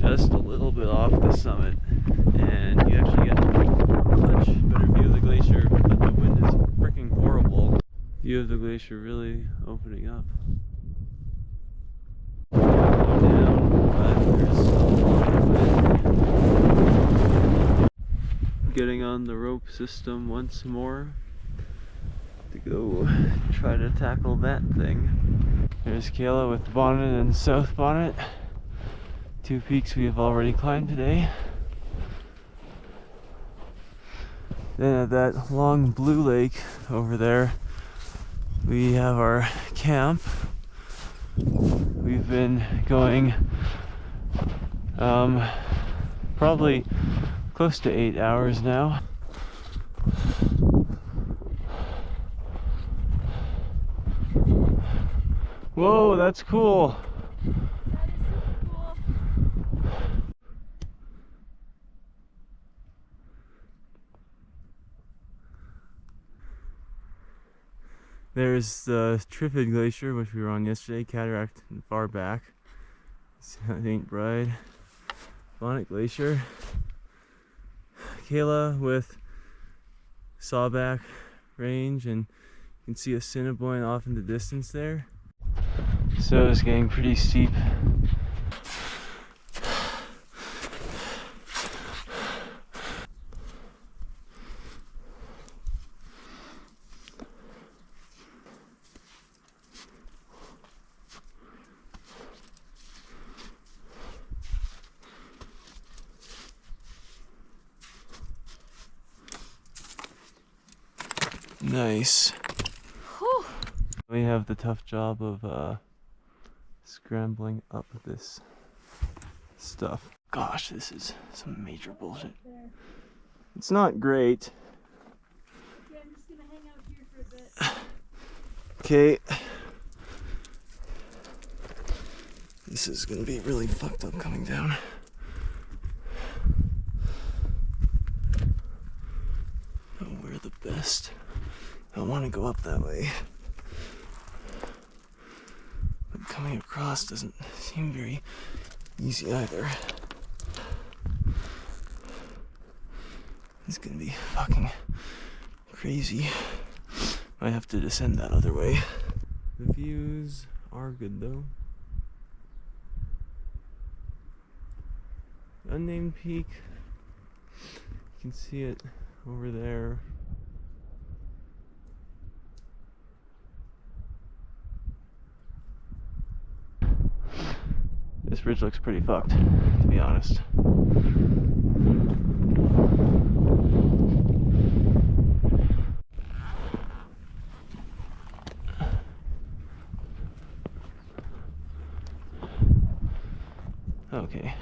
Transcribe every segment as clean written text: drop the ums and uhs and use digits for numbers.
just a little bit off the summit, and you actually get a much better view of the glacier, but the wind is freaking horrible. View of the glacier really opening up. Down, but there's still a lot of wind. Getting on the rope system once more to go try to tackle that thing. There's Kayla with Bonnet and South Bonnet. Two peaks we have already climbed today. Then at that long blue lake over there, we have our camp. We've been going probably close to 8 hours now. Whoa, that's cool. There's the Trifid Glacier, which we were on yesterday, cataract far back. St. Bride, Bonnet Glacier. Kayla with Sawback Range, and you can see Assiniboine off in the distance there. So it's getting pretty steep. Nice. Whew. We have the tough job of scrambling up this stuff. Gosh, this is some major bullshit. It's not great. Okay, I'm just gonna hang out here for a bit. Okay. This is gonna be really fucked up coming down. Oh, we're the best. I don't want to go up that way. But coming across doesn't seem very easy either. It's gonna be fucking crazy. I have to descend that other way. The views are good though. Unnamed peak. You can see it over there. This ridge looks pretty fucked, to be honest. Okay.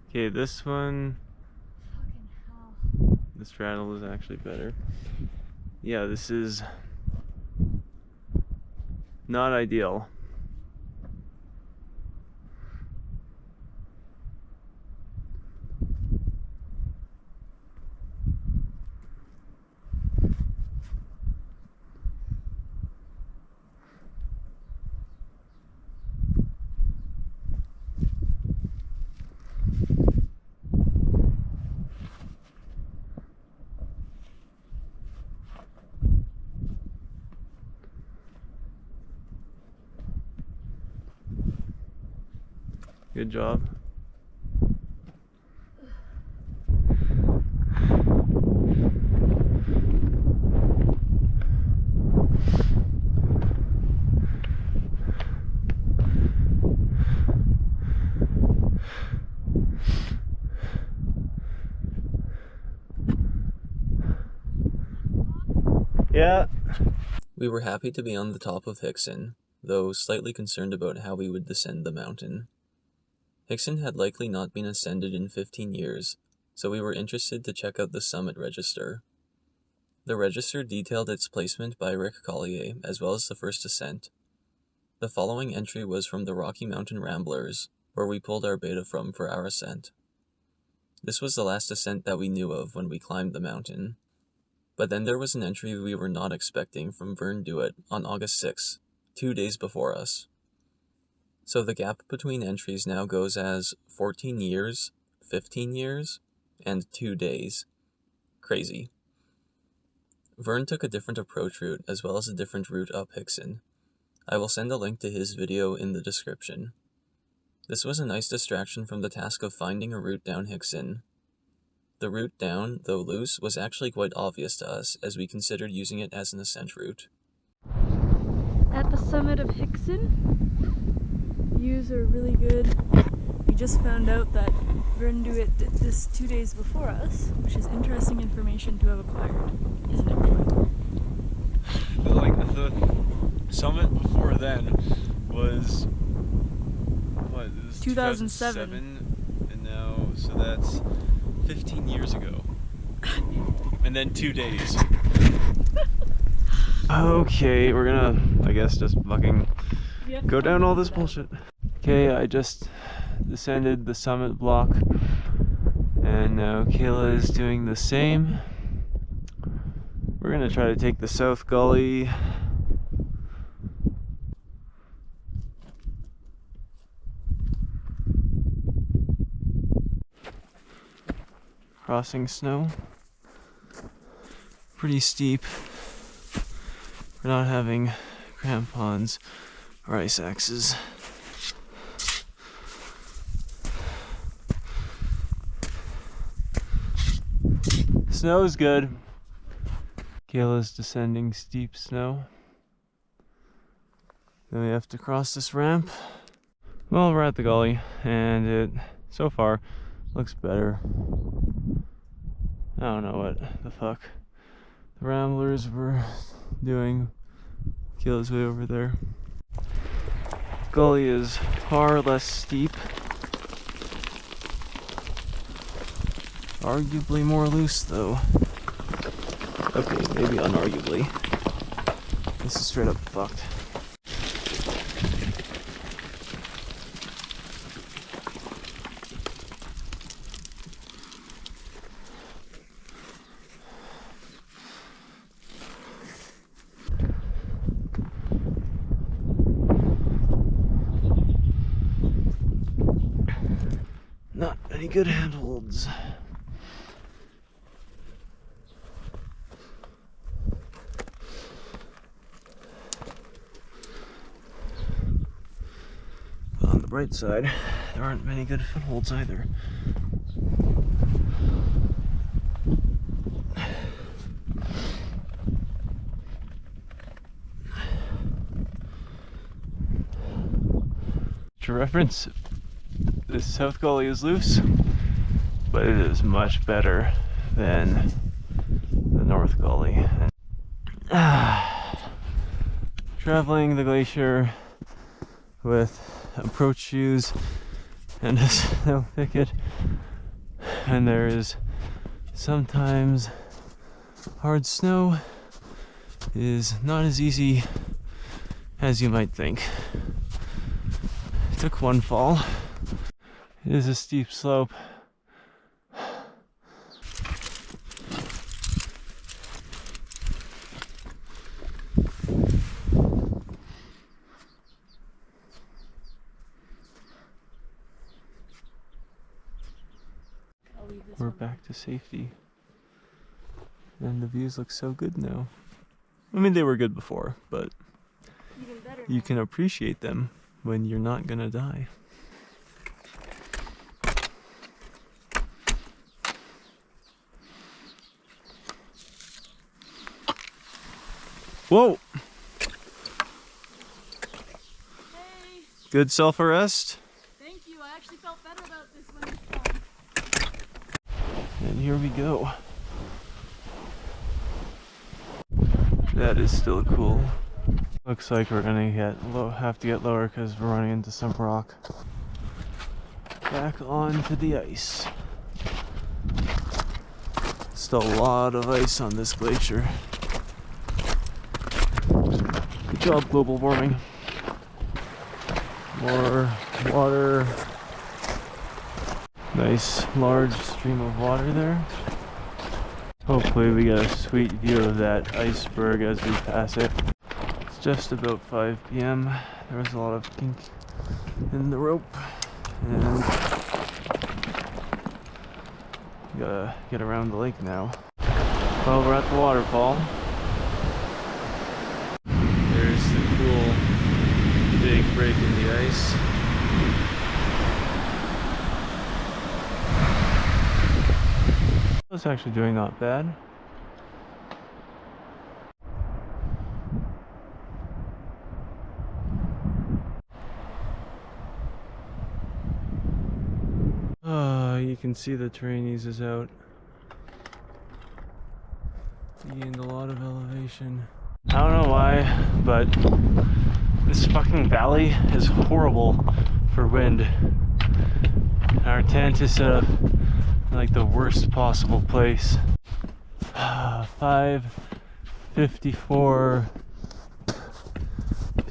Okay, this one, Fucking hell. the straddle is actually better. Yeah, this is not ideal. Good job. Yeah. We were happy to be on the top of Hickson, though slightly concerned about how we would descend the mountain. Hickson had likely not been ascended in 15 years, so we were interested to check out the summit register. The register detailed its placement by Rick Collier, as well as the first ascent. The following entry was from the Rocky Mountain Ramblers, where we pulled our beta from for our ascent. This was the last ascent that we knew of when we climbed the mountain. But then there was an entry we were not expecting from Vern Dewitt on August 6th, 2 days before us. So the gap between entries now goes as 14 years, 15 years, and 2 days. Crazy. Vern took a different approach route as well as a different route up Hickson. I will send a link to his video in the description. This was a nice distraction from the task of finding a route down Hickson. The route down, though loose, was actually quite obvious to us as we considered using it as an ascent route. At the summit of Hickson, views are really good. We just found out that Vern Dewitt did this 2 days before us, which is interesting information to have acquired, isn't it? Like the summit before then was what? It was 2007. And now, so that's 15 years ago. And then 2 days. Okay, we're gonna, I guess, just fucking go down all this bullshit. Okay, I just descended the summit block, and now Kayla is doing the same. We're gonna try to take the South Gully. Crossing snow. Pretty steep. We're not having crampons or ice axes. Snow's good. Kayla's descending steep snow. Then we have to cross this ramp. Well, we're at the gully, and it, so far, looks better. I don't know what the fuck the Ramblers were doing. Kayla's way over there. Gully is far less steep. Arguably more loose though. Okay, maybe unarguably. This is straight up fucked. Not any good handholds. But on the bright side, there aren't many good footholds either. To reference, this South Gully is loose, but it is much better than the North Gully. Traveling the glacier with approach shoes and a snow thicket, and there is sometimes hard snow, is not as easy as you might think. I took one fall. It is a steep slope. We're back to safety. And the views look so good now. I mean, they were good before, but Even better you now. can appreciate them when you're not gonna die. Whoa! Hey, Good self-arrest. thank you. I actually felt better about this one this time. And here we go. That is still cool. Looks like we're gonna have to get lower because we're running into some rock. Back onto the ice. Still a lot of ice on this glacier. Good job, global warming. More water. Nice large stream of water there. Hopefully we get a sweet view of that iceberg as we pass it. It's just about 5 p.m. There was a lot of kink in the rope, and we gotta get around the lake now. Well, we're at the waterfall. There's the cool big break in the ice. It's actually doing not bad. You can see the terrain eases out. You gained a lot of elevation. I don't know why, but this fucking valley is horrible for wind. Our tent is set up in like the worst possible place. 5:54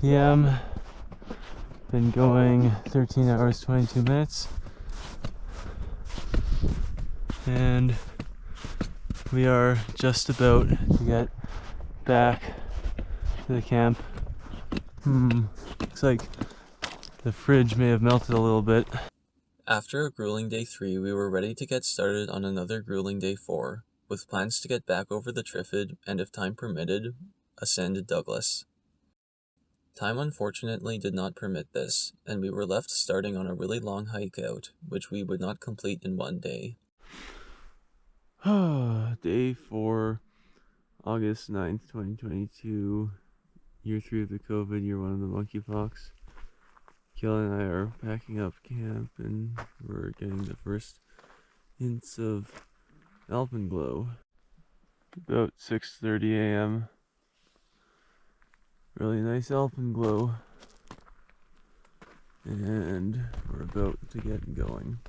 p.m. Been going 13 hours 22 minutes. And we are just about to get back to the camp. Looks like the fridge may have melted a little bit. After a grueling day 3, we were ready to get started on another grueling day 4, with plans to get back over the Triffid and, if time permitted, ascend Douglas. Time unfortunately did not permit this, and we were left starting on a really long hike out, which we would not complete in one day. Day 4, August 9th, 2022, year 3 of the COVID, year 1 of the monkeypox. Kayla and I are packing up camp, and we're getting the first hints of alpenglow. About 6:30 a.m. Really nice alpenglow. And we're about to get going.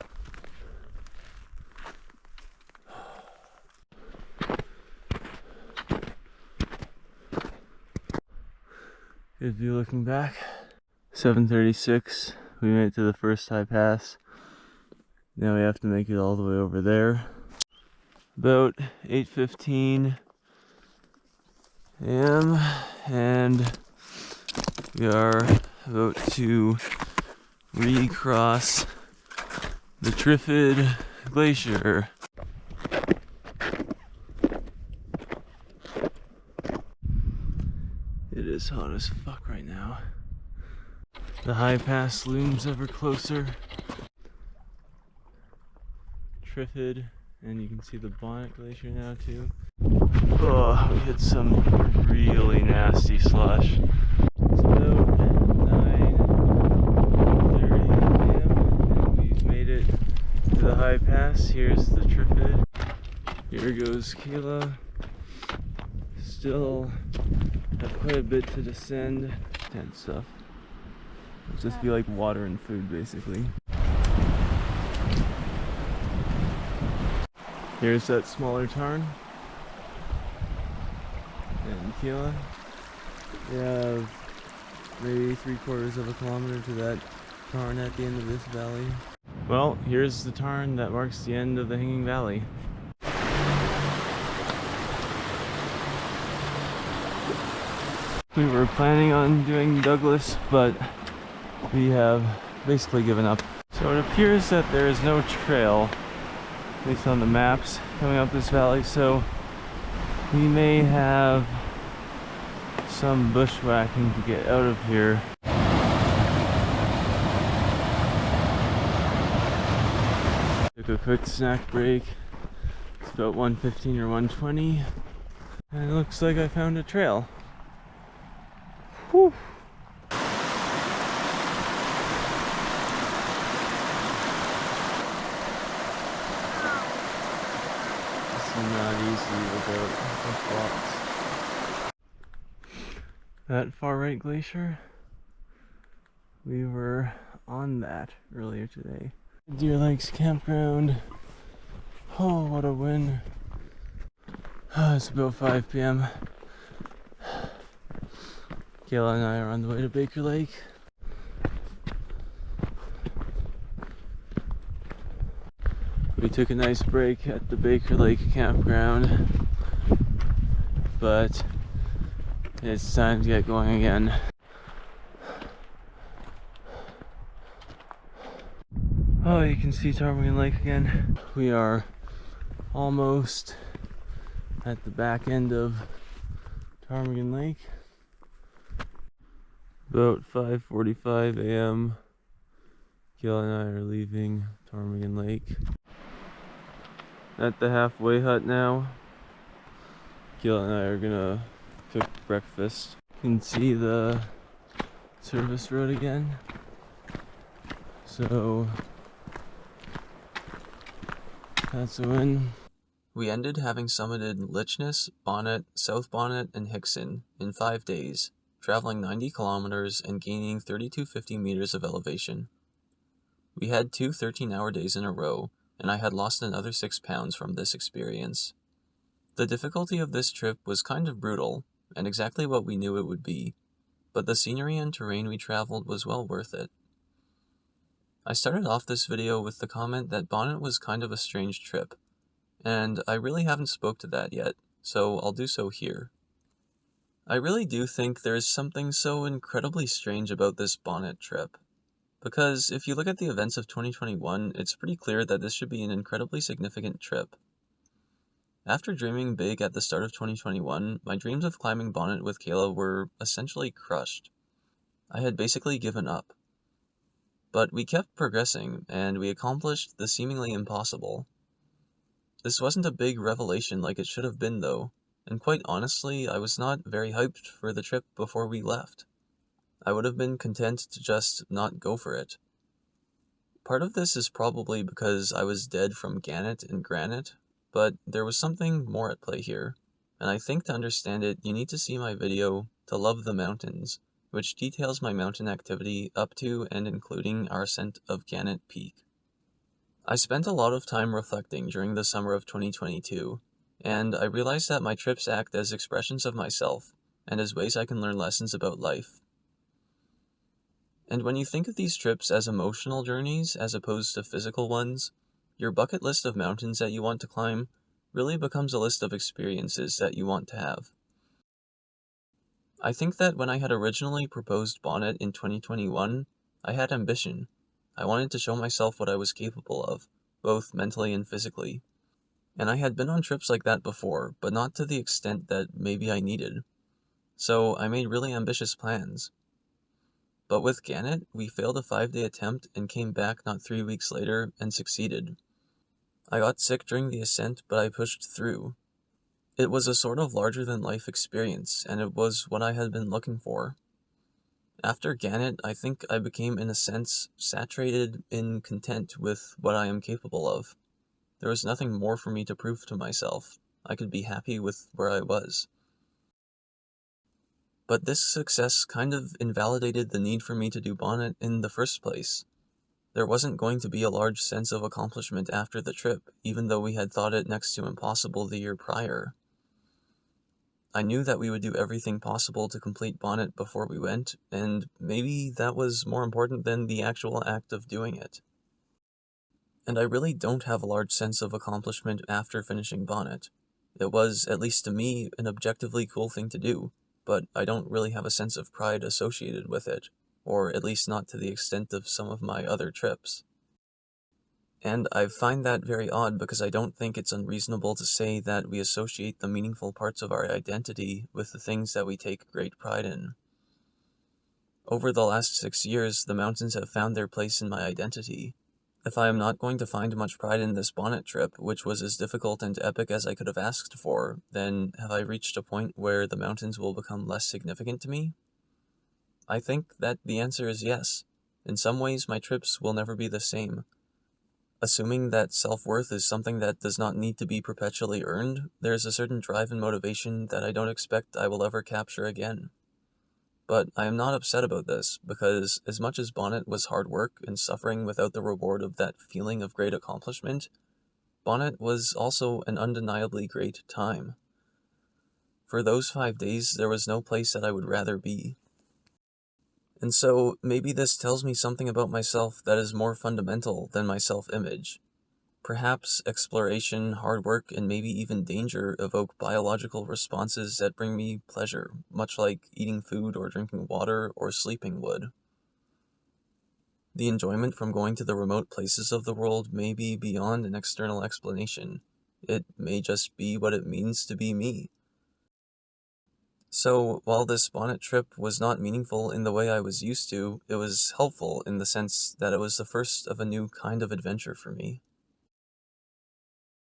Good view looking back. 7:36, we made it to the first high pass. Now we have to make it all the way over there. About 8:15 a.m. and we are about to recross the Triffid Glacier. It is hot as fuck right now. The high pass looms ever closer. Triffid, and you can see the Bonnet Glacier now too. Oh, we hit some really nasty slush. It's about 9:30 a.m. and we've made it to the high pass. Here's the Triffid. Here goes Kayla. Still have quite a bit to descend. Tent stuff. It'll just be like water and food basically. Here's that smaller tarn. And Kayla. We have maybe 3/4 of a kilometer to that tarn at the end of this valley. Well, here's the tarn that marks the end of the Hanging Valley. We were planning on doing Douglas, but we have basically given up. So it appears that there is no trail, based on the maps, coming up this valley, so we may have some bushwhacking to get out of here. Took a quick snack break. It's about 1:15 or 1:20, and it looks like I found a trail. Whew. This is not easy without the blocks. That far right glacier, we were on that earlier today. Deer Lakes campground. Oh, what a win. It's about 5 p.m. Kayla and I are on the way to Baker Lake. We took a nice break at the Baker Lake campground, but it's time to get going again. Oh, you can see Ptarmigan Lake again. We are almost at the back end of Ptarmigan Lake. About 5:45 a.m. Kayla and I are leaving Ptarmigan Lake. At the halfway hut now. Kayla and I are gonna cook breakfast. You can see the service road again. So that's a win. We ended having summited Lichness, Bonnet, South Bonnet, and Hickson in 5 days, traveling 90 kilometers and gaining 3,250 meters of elevation. We had 2 13-hour days in a row, and I had lost another 6 pounds from this experience. The difficulty of this trip was kind of brutal, and exactly what we knew it would be, but the scenery and terrain we traveled was well worth it. I started off this video with the comment that Bonnet was kind of a strange trip, and I really haven't spoke to that yet, so I'll do so here. I really do think there's something so incredibly strange about this Bonnet trip. Because if you look at the events of 2021, it's pretty clear that this should be an incredibly significant trip. After dreaming big at the start of 2021, my dreams of climbing Bonnet with Kayla were essentially crushed. I had basically given up. But we kept progressing, and we accomplished the seemingly impossible. This wasn't a big revelation like it should have been though, and quite honestly, I was not very hyped for the trip before we left. I would have been content to just not go for it. Part of this is probably because I was dead from Gannet and Granite, but there was something more at play here, and I think to understand it, you need to see my video, To Love the Mountains, which details my mountain activity up to and including our ascent of Gannet Peak. I spent a lot of time reflecting during the summer of 2022, and I realized that my trips act as expressions of myself, and as ways I can learn lessons about life. And when you think of these trips as emotional journeys as opposed to physical ones, your bucket list of mountains that you want to climb really becomes a list of experiences that you want to have. I think that when I had originally proposed Bonnet in 2021, I had ambition. I wanted to show myself what I was capable of, both mentally and physically. And I had been on trips like that before, but not to the extent that maybe I needed. So I made really ambitious plans. But with Gannet, we failed a 5-day attempt and came back not 3 weeks later and succeeded. I got sick during the ascent, but I pushed through. It was a sort of larger-than-life experience, and it was what I had been looking for. After Gannet, I think I became, in a sense, saturated in content with what I am capable of. There was nothing more for me to prove to myself. I could be happy with where I was. But this success kind of invalidated the need for me to do Bonnet in the first place. There wasn't going to be a large sense of accomplishment after the trip, even though we had thought it next to impossible the year prior. I knew that we would do everything possible to complete Bonnet before we went, and maybe that was more important than the actual act of doing it. And I really don't have a large sense of accomplishment after finishing Bonnet. It was, at least to me, an objectively cool thing to do, but I don't really have a sense of pride associated with it, or at least not to the extent of some of my other trips. And I find that very odd because I don't think it's unreasonable to say that we associate the meaningful parts of our identity with the things that we take great pride in. Over the last 6 years, the mountains have found their place in my identity. If I am not going to find much pride in this Bonnet trip, which was as difficult and epic as I could have asked for, then have I reached a point where the mountains will become less significant to me? I think that the answer is yes. In some ways, my trips will never be the same. Assuming that self-worth is something that does not need to be perpetually earned, there is a certain drive and motivation that I don't expect I will ever capture again. But I am not upset about this, because as much as Bonnet was hard work and suffering without the reward of that feeling of great accomplishment, Bonnet was also an undeniably great time. For those 5 days, there was no place that I would rather be. And so, maybe this tells me something about myself that is more fundamental than my self-image. Perhaps exploration, hard work, and maybe even danger evoke biological responses that bring me pleasure, much like eating food or drinking water or sleeping would. The enjoyment from going to the remote places of the world may be beyond an external explanation. It may just be what it means to be me. So, while this Bonnet trip was not meaningful in the way I was used to, it was helpful in the sense that it was the first of a new kind of adventure for me.